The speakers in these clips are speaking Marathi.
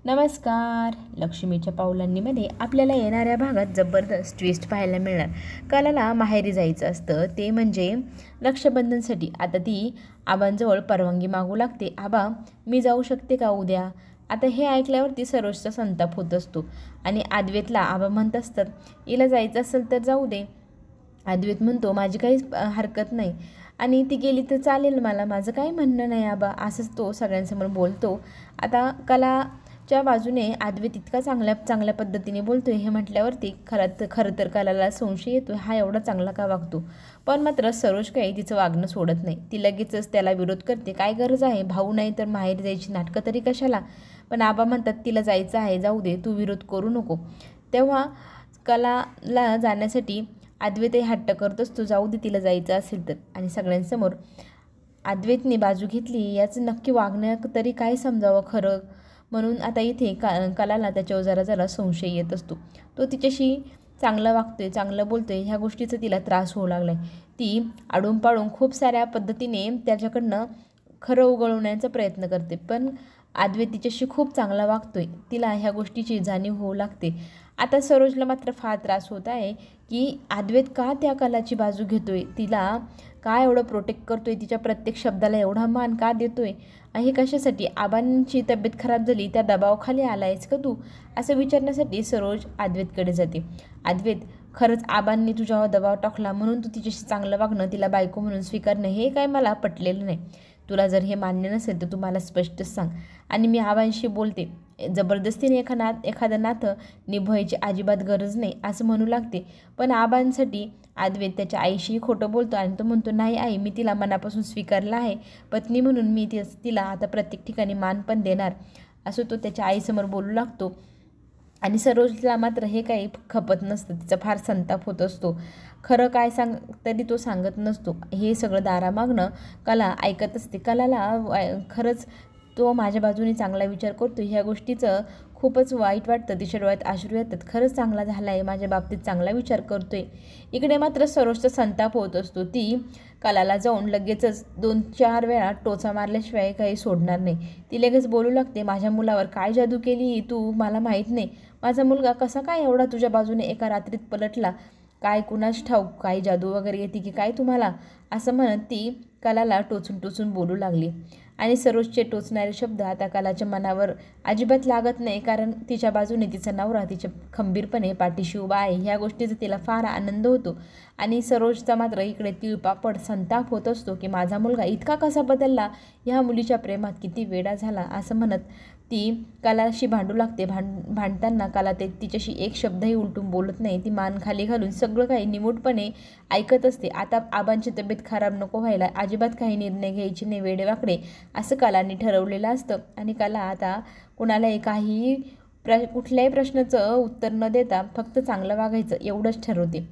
नमस्कार. लक्ष्मीच्या पावलांनीमध्ये आपल्याला येणाऱ्या भागात जबरदस्त ट्विस्ट पाहायला मिळणार. कलाला माहेरी जायचं असतं, ते म्हणजे रक्षाबंधनसाठी. आता ती आबांजवळ परवानगी मागू लागते. आबा, मी जाऊ शकते का उद्या? आता हे ऐकल्यावरती सरोजचा संताप होत असतो आणि अद्वैतला आबा म्हणत असतात, हिला जायचं असेल तर जाऊ दे. अद्वैत म्हणतो, माझी काहीच हरकत नाही आणि ती गेली तर चालेल, मला माझं काही म्हणणं नाही आबा, असंच तो सगळ्यांसमोर बोलतो. आता कलाच्या बाजूने अद्वैत इतका चांगल्या पद्धतीने बोलतोय हे म्हटल्यावरती खरं तर कलाला संशय येतो, हा एवढा चांगला का वागतो. पण मात्र सरोज काही तिचं वागणं सोडत नाही. ती लगेचच त्याला विरोध करते. काय गरज आहे, भाऊ नाही तर माहेर जायची नाटकं तरी कशाला. पण आबा म्हणतात, तिला जायचं आहे, जाऊ दे, तू विरोध करू नको. तेव्हा कलाला जाण्यासाठी अद्वैतही हट्ट करत असतो, जाऊ दे तिला जायचं असेल तर. आणि सगळ्यांसमोर अद्वैतने बाजू घेतली, याचं नक्की वागणं तरी काय समजावं खरं. म्हणून आता इथे कलाला त्याच्यावर जरा जरा संशय येत असतो. तो तिच्याशी चांगलं वागतोय, चांगलं बोलतोय, ह्या गोष्टीचा तिला त्रास होऊ लागला आहे. ती आडून पाडून खूप साऱ्या पद्धतीने त्याच्याकडनं खरं उगवण्याचा प्रयत्न करते. पण अद्वैत तिच्याशी खूप चांगला वागतोय, तिला ह्या गोष्टीची जाणीव होऊ लागते. आता सरोजला मात्र फार त्रास होत आहे की अद्वैत का त्या कलाची बाजू घेतोय, तिला का एवढं प्रोटेक्ट करतोय, तिच्या प्रत्येक शब्दाला एवढा मान का देतोय, हे कशासाठी. आबांची तब्येत खराब झाली, त्या दबावाखाली आलायस का तू, असं विचारण्यासाठी सरोज अद्वैतकडे जाते. अद्वैत, खरंच आबांनी तुझ्यावर दबाव टाकला म्हणून तू तिच्याशी चांगलं वागणं, तिला बायको म्हणून स्वीकारणं, हे काय मला पटलेलं नाही. तुला जर हे मान्य नसेल तर तू मला स्पष्ट सांग आणि मी आबांशी बोलते. जबरदस्तीने एखादं नातं निभवायची अजिबात गरज नाही, असं म्हणू लागते. पण आबांसाठी अद्वैत त्याच्या आईशी खोटं बोलतो आणि तो म्हणतो, नाही आई, मी तिला मनापासून स्वीकारलं आहे पत्नी म्हणून, मी तिला आता प्रत्येक ठिकाणी मान पण देणार, असं तो त्याच्या आईसमोर बोलू लागतो. आणि सरोजला मात्र हे काही खपत नसतं, तिचा फार संताप होत असतो. खरं काय तरी तो सांगत नसतो. हे सगळं दारामागणं कला ऐकत असते. कलाला खरंच तो माझ्या बाजूने चांगला विचार करतो, ह्या गोष्टीचं खूपच वाईट वाटतं. तिच्या डोळ्यात अश्रू येतात. खरंच चांगला झाला आहे, माझ्या बाबतीत चांगला विचार करतोय. इकडे मात्र सरोजचा संताप होत असतो. ती कलाला जाऊन लगेचच 2-4 वेळा टोचा मारल्याशिवाय काही सोडणार नाही. ती लगेच बोलू लागते, माझ्या मुलावर काय जादू केली तू, मला माहीत नाही. माझा मुलगा कसा काय एवढा तुझ्या बाजूने एका रात्रीत पलटला, काय कुणास ठाऊक, काही जादू वगैरे येते की काय तुम्हाला, असं म्हणत ती कलाला टोचून बोलू लागली. आणि सरोजचे टोचणारे शब्द आता कलाच्या मनावर अजिबात लागत नाही, कारण तिच्या बाजूने तिचा नवरा तिच्या खंबीरपणे पाठीशी उभा आहे, ह्या गोष्टीचा तिला फार आनंद होतो. आणि सरोजचा मात्र इकडे तिळपापड संताप होत असतो की माझा मुलगा इतका कसा बदलला, ह्या मुलीच्या प्रेमात किती वेडा झाला, असं म्हणत ती कलाशी भांडू लागते. भांडताना कला तिच्याशी एक शब्दही उलटून बोलत नाही. ती मान खाली घालून सगळं काही निमूटपणे ऐकत असते. आता आबांची तब्येत खराब नको व्हायला, अजिबात काही निर्णय घ्यायचे नाही वेडेवाकडे, असं कलाने ठरवलेलं असतं. आणि कला आता कुणालाही कुठल्याही प्रश्नाचं उत्तर न देता फक्त चांगलं वागायचं एवढंच ठरवते.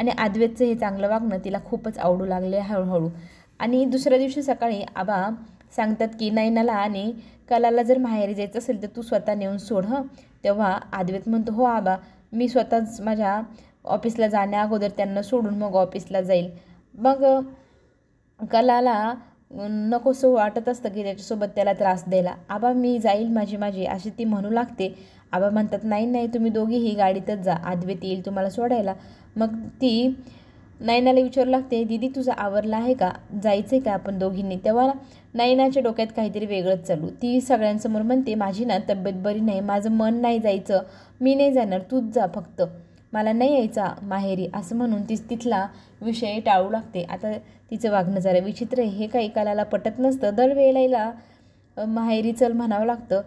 आणि अद्वैतचं हे चांगलं वागणं तिला खूपच आवडू लागले हळूहळू. आणि दुसऱ्या दिवशी सकाळी आबा सांगतात की नयनाला आणि कलाला जर माहेरी जायचं असेल तर तू स्वतः नेऊन सोड हं. तेव्हा अद्वैत म्हणतो, हो आबा, मी स्वतःच माझ्या ऑफिसला जाण्या अगोदर त्यांना सोडून मग ऑफिसला जाईल. मग कलाला नकोसं वाटत असतं की त्याच्यासोबत त्याला त्रास द्यायला. आबा, मी जाईल माझी अशी ती म्हणू लागते. आबा म्हणतात, नाही, तुम्ही दोघीही गाडीतच जा, अद्वैत येईल तुम्हाला सोडायला. मग ती नयनाला विचारू लागते, दीदी तुझं आवरलं आहे का, जायचं आहे का आपण दोघींनी. तेव्हा नयनाच्या डोक्यात काहीतरी वेगळंच चालू. ती सगळ्यांसमोर म्हणते, माझी ना तब्येत बरी नाही, माझं मन नाही जायचं, मी नाही जाणार, तूच जा फक्त, मला नाही यायचा माहेरी, असं म्हणून ती तिथला विषय टाळू लागते. आता तिचं वागणं जरा विचित्र आहे, हे काही कलाला पटत नसतं. दरवेळेला माहेरी चल म्हणावं लागतं,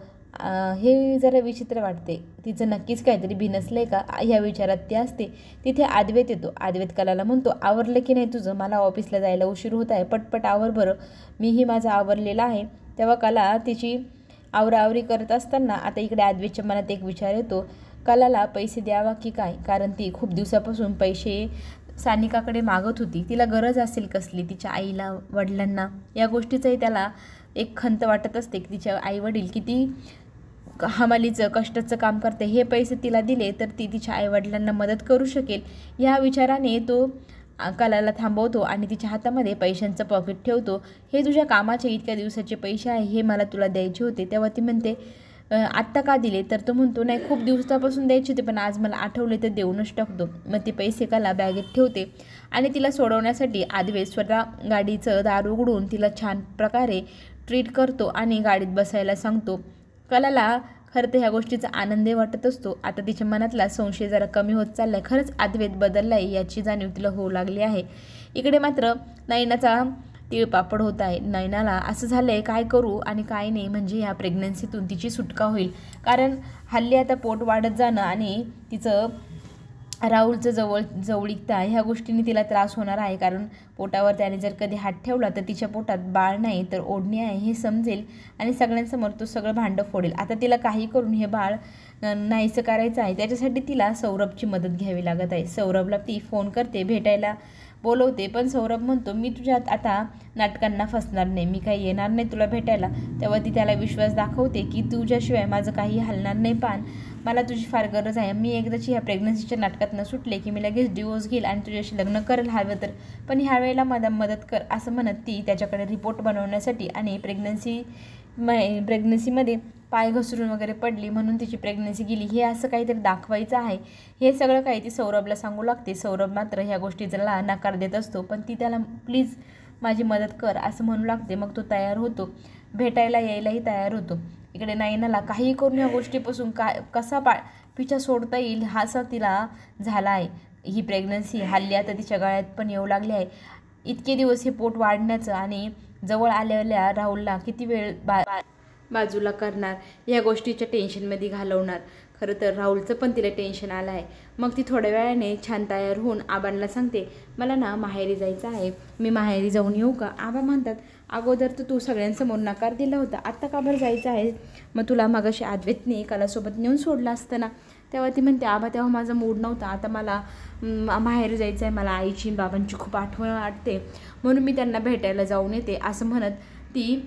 हे जरा विचित्र वाटते. तिचं नक्कीच काहीतरी बिनसलं आहे का, ह्या विचारात ती असते. तिथे अद्वैत येतो. अद्वैत कलाला म्हणतो, आवरलं की नाही तुझं, मला ऑफिसला जायला उशीर होत आहे, पटपट आवर बरं. मीही माझं आवरलेलं आहे. तेव्हा कला तिची आवराआवरी करत असताना आता इकडे अद्वैतच्या मनात एक विचार येतो, कलाला पैसे द्यावा की काय, कारण ती खूप दिवसापासून पैसे सानिकाकडे मागत होती. तिला गरज असेल कसली, तिच्या आईला वडिलांना, या गोष्टीचंही त्याला एक खंत वाटत असते की तिच्या आईवडील किती हमालीचं कष्टाचं काम करते, हे पैसे तिला दिले तर ती तिच्या आईवडिलांना मदत करू शकेल. ह्या विचाराने तो कलाला थांबवतो आणि तिच्या हातामध्ये पैशांचं पॉकेट ठेवतो. हे तुझ्या कामाचे इतक्या दिवसाचे पैसे आहे, हे मला तुला द्यायचे होते. तेव्हा ती म्हणते, आत्ता का दिले? तर तो म्हणतो नाही खूप दिवसापासून द्यायचे होते पण आज मला आठवले तर देऊनच टाकतो. मग ते पैसे कला बॅगेत ठेवते आणि तिला सोडवण्यासाठी आद्वैत स्वतः गाडीचं दार उघडून तिला छान प्रकारे ट्रीट करतो आणि गाडीत बसायला सांगतो. कलाला खरं तर ह्या गोष्टीचा आनंदही वाटत असतो. आता तिच्या मनातला संशय जरा कमी होत चाललाय. खरंच अद्वैत बदललाय याची जाणीव तिला होऊ लागली आहे. इकडे मात्र नयनाचा तिळपापड होत आहे. नयनाला असं झालंय काय करू आणि काय नाही, म्हणजे ह्या प्रेग्नन्सीतून तिची सुटका होईल. कारण हल्ली आता पोट वाढत जाणं आणि तिचं राहुलचं जवळीकता ह्या गोष्टींनी तिला त्रास होणार आहे. कारण पोटावर त्याने जर कधी हात ठेवला तर तिच्या पोटात बाळ नाही तर ओढणी आहे हे समजेल आणि सगळ्यांसमोर तो सगळं भांडं फोडेल. आता तिला काही करून हे बाळ नाहीसं करायचं आहे. त्याच्यासाठी तिला सौरभची मदत घ्यावी लागत आहे. सौरभला ती फोन करते, भेटायला बोलवते, पण सौरभ म्हणतो मी तुझ्यात आता नाटकांना फसणार नाही, मी काही येणार नाही तुला भेटायला. तेव्हा ती त्याला विश्वास दाखवते की तुझ्याशिवाय माझं काही हलणार नाही. पण मला तुझी फार गरज आहे. मी एकदाची ह्या प्रेग्नन्सीच्या नाटकात न सुटले की मी लगेच डिवोर्स घेईल आणि तुझ्याशी लग्न करेल हवं तर, पण ह्या वेळेला मला मदत कर असं म्हणत ती त्याच्याकडे रिपोर्ट बनवण्यासाठी आणि प्रेग्नन्सीमध्ये पाय घसरून वगैरे पडली म्हणून तिची प्रेग्नन्सी गेली हे असं काहीतरी दाखवायचं आहे. हे सगळं काही ती सौरभला सांगू लागते. सौरभ मात्र ह्या गोष्टीला नकार देत असतो, पण ती त्याला प्लीज माझी मदत कर असं म्हणू लागते. मग तो तयार होतो, भेटायला यायलाही तयार होतो. इकडे नयनाला काही करून ह्या गोष्टीपासून कसा पिछा सोडता येईल हा असा तिला झाला आहे. ही प्रेग्नन्सी हल्ली आता तिच्या गळ्यात पण येऊ लागली आहे. इतके दिवस हे पोट वाढण्याचं आणि जवळ आलेल्या राहुलला किती वेळ बाजूला करणार या गोष्टीच्या टेन्शनमध्ये घालवणार. खरं तर राहुलचं पण तिला टेन्शन आलं आहे. मग ती थोड्या वेळाने छान तयार होऊन आबांना सांगते मला ना माहेरी जायचं आहे, मी माहेरी जाऊन येऊ का? आबा म्हणतात अगोदर तर तू सगळ्यांसमोर नकार दिला होता, आत्ता का बरं जायचं आहे? मग तुला मगाशी अद्वैतने कलासोबत नेऊन सोडलं असतं ना. तेव्हा ती म्हणते आबा तेव्हा माझा मूड नव्हता, आता मला माहेरी जायचं आहे, मला आईची बाबांची खूप आठवण वाटते म्हणून मी त्यांना भेटायला जाऊन येते असं म्हणत ती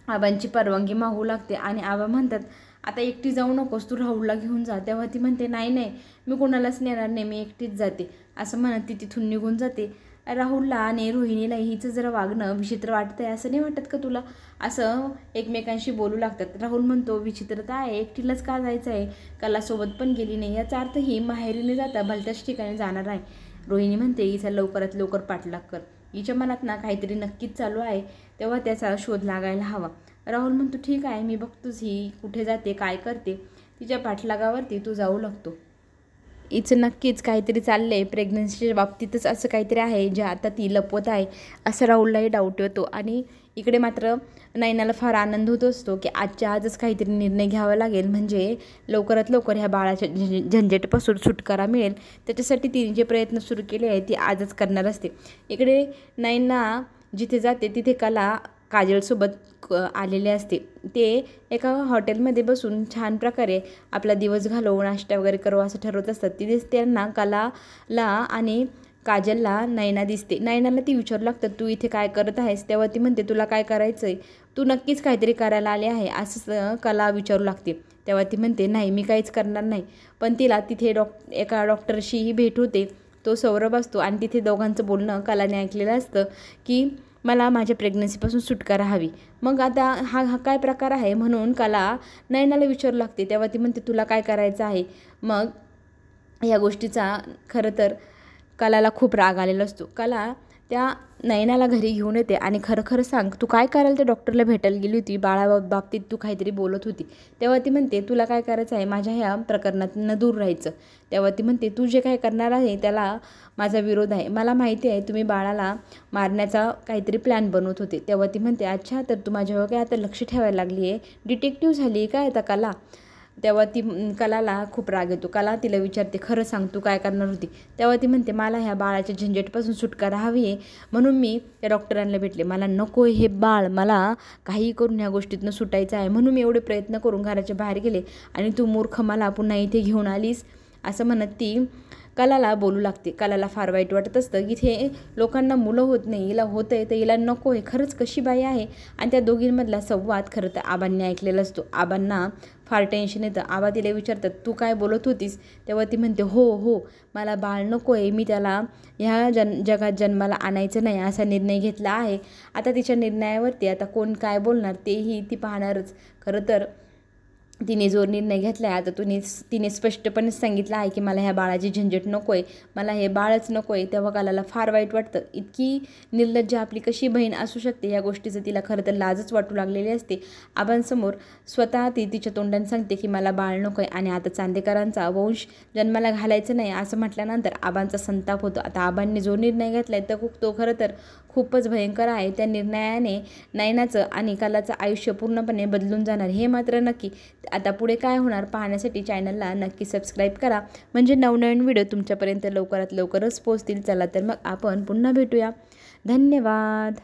आबांची परवानगी मागू लागते. आणि आबा म्हणतात आता एकटी जाऊ नकोस, तू राहुलला घेऊन जा. तेव्हा ती म्हणते नाही नाही मी कोणालाच नेणार नाही, मी एकटीच जाते असं म्हणत ती तिथून निघून जाते. राहुलला आणि रोहिणीला हिचं जरा वागणं विचित्र वाटतं आहे असं नाही वाटत का तुला? असं एकमेकांशी बोलू लागतात. राहुल म्हणतो विचित्रता आहे, एकटीलाच का जायचं आहे, कलासोबत पण गेली नाही, याचा अर्थ ही माहेरीने जाता भलत्याच ठिकाणी जाणार आहे. रोहिणी म्हणते हिचा लवकरात लवकर पाठलाग कर, हिच्या मनात ना काहीतरी नक्कीच चालू आहे, तेव्हा त्याचा शोध लागायला हवा. राहुल म्हणतो ठीक आहे मी बघतोच ही कुठे जाते काय करते, तिच्या पाठलागावरती तू जाऊ लागतो. हिचं नक्कीच काहीतरी चाललं आहे, प्रेग्नन्सीच्या बाबतीतच असं काहीतरी आहे जे आता ती लपवत आहे असं राहुललाही डाऊट येतो. आणि इकडे मात्र नयनाला फार आनंद होत असतो की आजच्या आजच काहीतरी निर्णय घ्यावा लागेल, म्हणजे लवकरात लवकर ह्या बाळाच्या झंझटपासून सुटकारा मिळेल. त्याच्यासाठी तिने जे प्रयत्न सुरू केले आहेत ते आजच करणार असते. इकडे नयना जिथे जाते तिथे कला काजलसोबत आलेले असते. ते एका हॉटेलमध्ये बसून छान प्रकारे आपला दिवस घालवून नाश्ता वगैरे करू असं ठरवत असतात. तिथेच त्यांना कलाला आणि काजलला नयना दिसते. नयनाला ती विचारू लागतात तू इथे काय करत आहेस? तेव्हा ती म्हणते तुला काय करायचं आहे, तू नक्कीच काहीतरी करायला आले आहे असं कला विचारू लागते. तेव्हा ती म्हणते नाही मी काहीच करणार नाही. पण तिला तिथे एका डॉक्टरशीही भेट होते, तो सौरभ असतो आणि तिथे दोघांचं बोलणं कलाने ऐकलेलं असतं की मला माझ्या प्रेग्नन्सीपासून सुटकारा हवी. मग आता हा काय प्रकार आहे म्हणून कला नयनाला विचारू लागते. तेव्हा ती म्हणते तुला काय करायचं आहे? मग ह्या गोष्टीचा खरं तर कलाला खूप राग आलेला असतो. कला त्या नयनाला घरी घेऊन येते आणि खरं खरं सांग तू काय करायला त्या डॉक्टरला भेटायला गेली होती, बाळाबाबतीत तू काहीतरी बोलत होती. तेव्हा ती म्हणते तुला काय करायचं आहे, माझ्या ह्या प्रकरणातून दूर राहायचं. तेव्हा ती म्हणते तू जे काय करणार आहे त्याला माझा विरोध आहे, मला माहिती आहे तुम्ही बाळाला मारण्याचा काहीतरी प्लॅन बनवत होते. तेव्हा ती म्हणते अच्छा तर तू माझ्यावर काय आता लक्ष ठेवायला लागली आहे, डिटेक्टिव्ह झाली काय आता कला? तेव्हा ती कलाला खूप राग येतो. कला तिला विचारते खरं सांग तू काय करणार होती? तेव्हा ती म्हणते मला ह्या बाळाच्या झंझटपासून सुटकारा हवी आहे म्हणून मी त्या डॉक्टरांना भेटले, मला नको हे बाळ, मला काही करून ह्या गोष्टीतनं सुटायचं आहे म्हणून मी एवढे प्रयत्न करून घराच्या बाहेर गेले आणि तू मूर्ख मला पुन्हा इथे घेऊन आलीस असं म्हणत ती कलाला बोलू लागते. कलाला फार वाईट वाटत असतं की इथे लोकांना मुलं होत नाही, हिला होतं आहे तर हिला नको आहे, खरंच कशी बाई आहे. आणि त्या दोघींमधला संवाद खरं तर आबांनी ऐकलेला असतो. आबांना फार टेन्शन येतं. आबा तिला विचारतात तू काय बोलत होतीस? तेव्हा ती म्हणते हो हो मला बाळ नको आहे, मी त्याला ह्या जगात जन्माला आणायचं नाही असा निर्णय घेतला आहे. आता तिच्या निर्णयावरती आता कोण काय बोलणार तेही ती पाहणारच. खरं तर तिने जो निर्णय घेतला आहे आता तिने स्पष्टपणे सांगितलं आहे की मला ह्या बाळाची झंझट नको आहे, मला हे बाळच नको आहे. तेव्हा कालाला फार वाईट वाटतं. इतकी निर्लज्ज आपली कशी बहीण असू शकते, या गोष्टीचं तिला खरं तर लाजच वाटू लागलेली असते. आबांसमोर स्वतः ती तिच्या तोंडाने सांगते की मला बाळ नको आहे आणि आता चांदेकरांचा वंश जन्माला घालायचं नाही असं म्हटल्यानंतर आबांचा संताप होतो. आता आबांनी जो निर्णय घेतला आहे तो खरं तर खूपच भयंकर आहे. त्या निर्णयाने नयनाचं आणि कालाचं आयुष्य पूर्णपणे बदलून जाणार हे मात्र नक्की. आता पुढे काय होणार पाहण्यासाठी चॅनलला नक्की सबस्क्राईब करा, म्हणजे नवनवीन व्हिडिओ तुमच्यापर्यंत लवकरात लवकरच पोहोचतील. चला तर मग आपण पुन्हा भेटूया. धन्यवाद.